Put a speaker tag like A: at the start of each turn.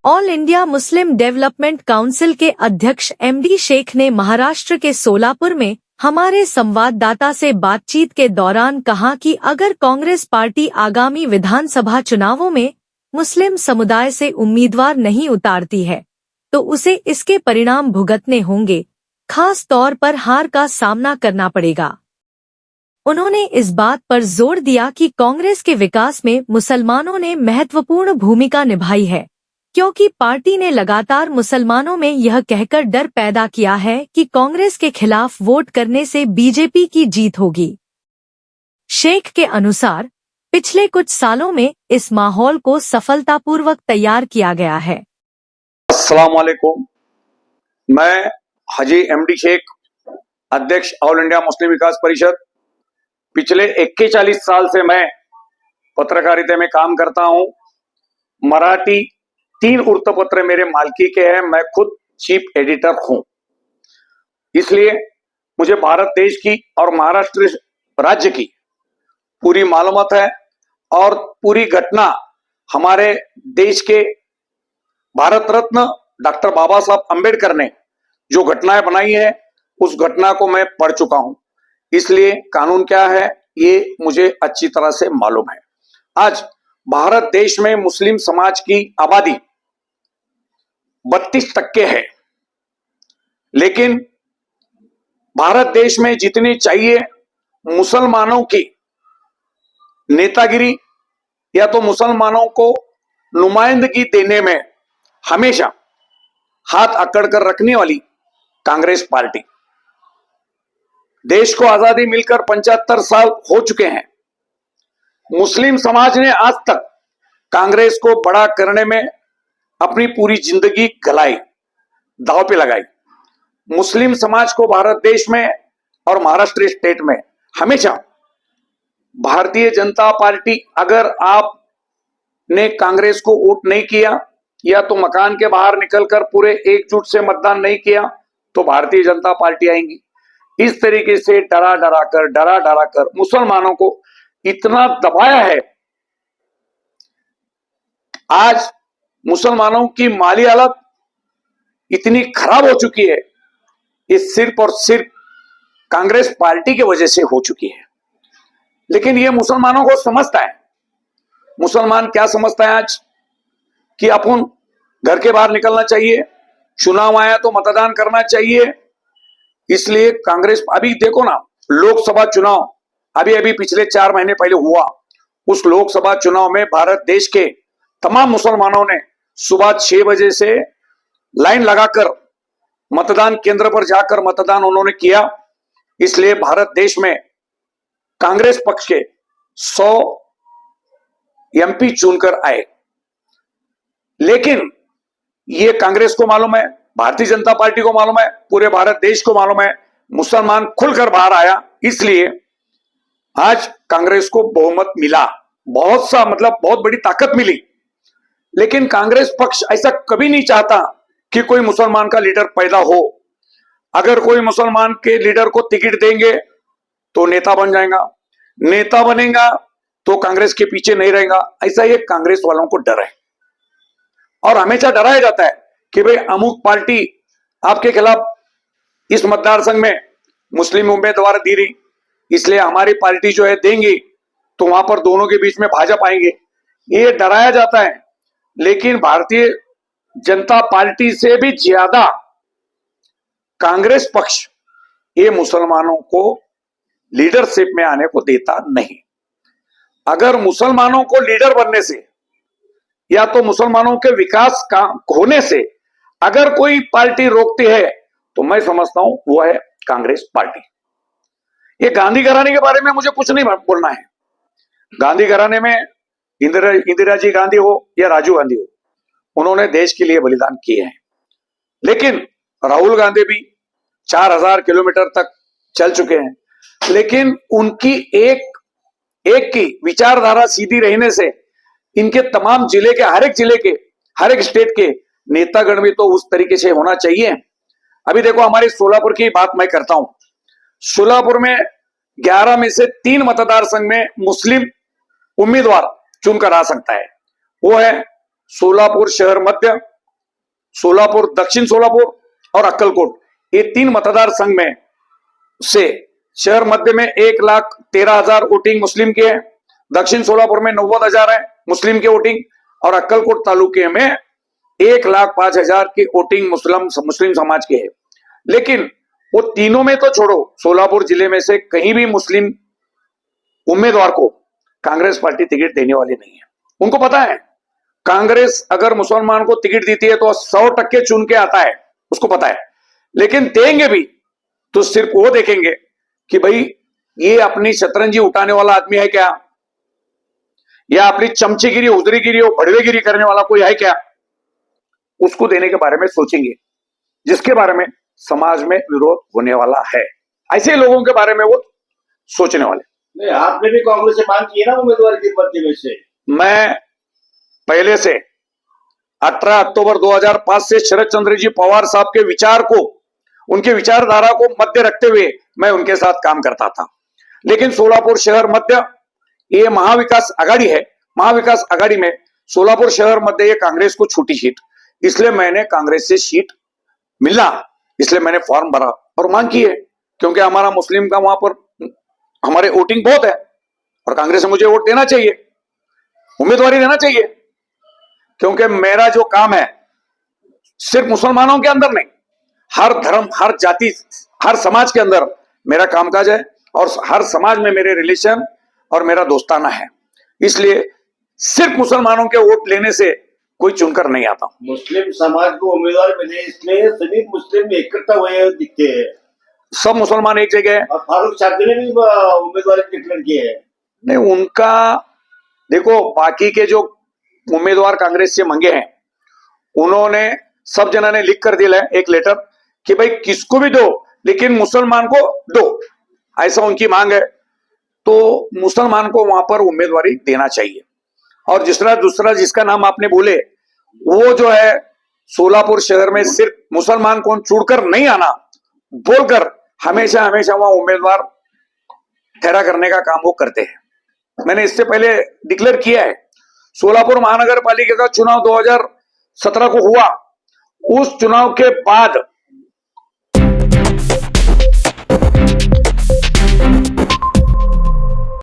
A: All India Muslim development council के अध्यक्ष MD Sheikh ने महाराष्ट्र के सोलापुर में हमारे संवाददाता से बातचीत के दौरान कहा कि अगर कांग्रेस पार्टी आगामी विधानसभा चुनावों में मुस्लिम समुदाय से उम्मीदवार नहीं उतारती है तो उसे इसके परिणाम भुगतने होंगे, खास तौर पर हार का सामना करना पड़ेगा। उन्होंने इस बात पर जोर दिया कि कांग्रेस के विकास में मुसलमानों ने महत्वपूर्ण भूमिका निभाई है, क्योंकि पार्टी ने लगातार मुसलमानों में यह कहकर डर पैदा किया है कि कांग्रेस के खिलाफ वोट करने से बीजेपी की जीत होगी। शेख के अनुसार पिछले कुछ सालों में इस माहौल को सफलतापूर्वक तैयार किया गया है।
B: अस्सलाम वालेकुम, मैं हाजी एमडी शेख, अध्यक्ष ऑल इंडिया मुस्लिम विकास परिषद। पिछले 41 साल से मैं पत्रकारिता में काम करता हूं। मराठी 3 वृत्तपत्र मेरे मालकी के हैं, मैं खुद चीफ एडिटर हूं। इसलिए मुझे भारत देश की और महाराष्ट्र राज्य की पूरी मालूमात है और पूरी घटना हमारे देश के भारत रत्न डॉक्टर बाबा साहब अंबेडकर ने जो घटनाएं बनाई है उस घटना को मैं पढ़ चुका हूं। इसलिए कानून क्या है ये मुझे अच्छी तरह से मालूम है। आज भारत देश में मुस्लिम समाज की आबादी 32% है, लेकिन भारत देश में जितनी चाहिए मुसलमानों की नेतागिरी या तो मुसलमानों को नुमाइंदगी देने में हमेशा हाथ अकड़ कर रखने वाली कांग्रेस पार्टी। देश को आजादी मिलकर 75 साल हो चुके हैं। मुस्लिम समाज ने आज तक कांग्रेस को बड़ा करने में अपनी पूरी जिंदगी गलाई, दांव पे लगाई। मुस्लिम समाज को भारत देश में और महाराष्ट्र स्टेट में हमेशा भारतीय जनता पार्टी, अगर आपने कांग्रेस को वोट नहीं किया या तो मकान के बाहर निकलकर पूरे एकजुट से मतदान नहीं किया तो भारतीय जनता पार्टी आएंगी। इस तरीके से डरा डरा कर मुसलमानों को इतना दबाया है। आज मुसलमानों की माली हालत इतनी खराब हो चुकी है, ये सिर्फ और सिर्फ कांग्रेस पार्टी की वजह से हो चुकी है। लेकिन ये मुसलमानों को समझता है। मुसलमान क्या समझता है आज कि अपन घर के बाहर निकलना चाहिए, चुनाव आया तो मतदान करना चाहिए। इसलिए कांग्रेस, अभी देखो ना, लोकसभा चुनाव अभी पिछले 4 महीने पहले हुआ। उस लोकसभा चुनाव में भारत देश के तमाम मुसलमानों ने सुबह 6 बजे से लाइन लगाकर मतदान केंद्र पर जाकर मतदान उन्होंने किया। इसलिए भारत देश में कांग्रेस पक्ष के 100 एमपी चुनकर आए। लेकिन ये कांग्रेस को मालूम है, भारतीय जनता पार्टी को मालूम है, पूरे भारत देश को मालूम है, मुसलमान खुलकर बाहर आया। इसलिए आज कांग्रेस को बहुमत मिला, बहुत बड़ी ताकत मिली। लेकिन कांग्रेस पक्ष ऐसा कभी नहीं चाहता कि कोई मुसलमान का लीडर पैदा हो। अगर कोई मुसलमान के लीडर को टिकट देंगे तो नेता बन जाएगा, नेता बनेगा तो कांग्रेस के पीछे नहीं रहेगा। ऐसा ये कांग्रेस वालों को डर है और हमेशा डराया जाता है कि भाई अमुक पार्टी आपके खिलाफ इस मतदार संघ में मुस्लिम उम्मीदवार दे रही, इसलिए हमारी पार्टी जो है देंगी तो वहां पर दोनों के बीच में भाजपा आएंगे, ये डराया जाता है। लेकिन भारतीय जनता पार्टी से भी ज्यादा कांग्रेस पक्ष ये मुसलमानों को लीडरशिप में आने को देता नहीं। अगर मुसलमानों को लीडर बनने से या तो मुसलमानों के विकास का होने से अगर कोई पार्टी रोकती है तो मैं समझता हूं वो है कांग्रेस पार्टी। ये गांधी घराने के बारे में मुझे कुछ नहीं बोलना है। गांधी घराने में इंदिरा जी गांधी हो या राजीव गांधी हो, उन्होंने देश के लिए बलिदान किए हैं। लेकिन राहुल गांधी भी 4000 किलोमीटर तक चल चुके हैं, लेकिन उनकी एक की विचारधारा सीधी रहने से इनके तमाम जिले के, हर एक स्टेट के नेतागण भी तो उस तरीके से होना चाहिए। अभी देखो, हमारे सोलापुर की बात मैं करता हूं। सोलापुर में 11 में से 3 मतदार संघ में मुस्लिम उम्मीदवार चुनकर आ सकता है। वो है सोलापुर शहर मध्य, सोलापुर, दक्षिण सोलापुर और अक्कलकोट, ये 3 मतदार संघ में से शहर मध्य में 1,13,000 वोटिंग मुस्लिम की है, दक्षिण सोलापुर में 90,000 है मुस्लिम की वोटिंग, और अक्कलकोट तालुके में 1,05,000 की वोटिंग मुस्लिम समाज की है। लेकिन वो तीनों में तो छोड़ो, सोलापुर जिले में से कहीं भी मुस्लिम उम्मीदवार को कांग्रेस पार्टी टिकट देने वाली नहीं है। उनको पता है कांग्रेस अगर मुसलमान को टिकट देती है तो 100% चुन के आता है, उसको पता है। लेकिन देंगे भी तो सिर्फ वो देखेंगे कि भाई ये अपनी शतरंजी उठाने वाला आदमी है क्या, या अपनी चमचीगिरी, उजरीगिरी और भड़वेगिरी करने वाला कोई है क्या, उसको देने के बारे में सोचेंगे, जिसके बारे में समाज में विरोध होने वाला है। ऐसे लोगों के बारे में वो सोचने वाले।
C: नहीं, आपने भी कांग्रेस से मांग की है ना उम्मीदवार की मध्य में से?
B: मैं पहले से 18 अक्टूबर 2005 से शरद चंद्र जी पवार साहब के विचार को, उनके विचारधारा को मध्य रखते हुए मैं उनके साथ काम करता था। लेकिन सोलापुर शहर मध्य ये महाविकास आघाड़ी है, महाविकास आघाड़ी में सोलापुर शहर मध्य ये कांग्रेस को छूटी सीट, इसलिए मैंने कांग्रेस से सीट मिला, इसलिए मैंने फॉर्म भरा और मांग की है, क्योंकि हमारा मुस्लिम का वहां पर हमारे वोटिंग बहुत है और कांग्रेस से मुझे वोट देना चाहिए, उम्मीदवारी देना चाहिए, क्योंकि मेरा जो काम है सिर्फ मुसलमानों के अंदर नहीं, हर धर्म, हर जाति, हर समाज के अंदर मेरा कामकाज है और हर समाज में मेरे रिलेशन और मेरा दोस्ताना है। इसलिए सिर्फ मुसलमानों के वोट लेने से कोई चुनकर नहीं आता।
C: मुस्लिम समाज को उम्मीदवार मिले इसलिए सभी मुस्लिम इकट्ठा हुए दिखते हैं,
B: सब मुसलमान एक जगह है।
C: और फारूक साहब ने भी उम्मीदवार डिक्लेयर किए हैं।
B: नहीं, उनका देखो, बाकी के जो उम्मीदवार कांग्रेस से मंगे हैं उन्होंने सब जना ने लिख कर दिया है एक लेटर कि भाई किसको भी दो लेकिन मुसलमान को दो, ऐसा उनकी मांग है। तो मुसलमान को वहां पर उम्मीदवारी देना चाहिए। और दूसरा जिसका नाम आपने बोले, वो जो है सोलापुर शहर में सिर्फ मुसलमान को चुनकर नहीं आना बोलकर हमेशा हमेशा वहां उम्मीदवार ठहरा करने का काम वो करते हैं। मैंने इससे पहले डिक्लेयर किया है, सोलापुर महानगर पालिका का चुनाव 2017 को हुआ, उस चुनाव के बाद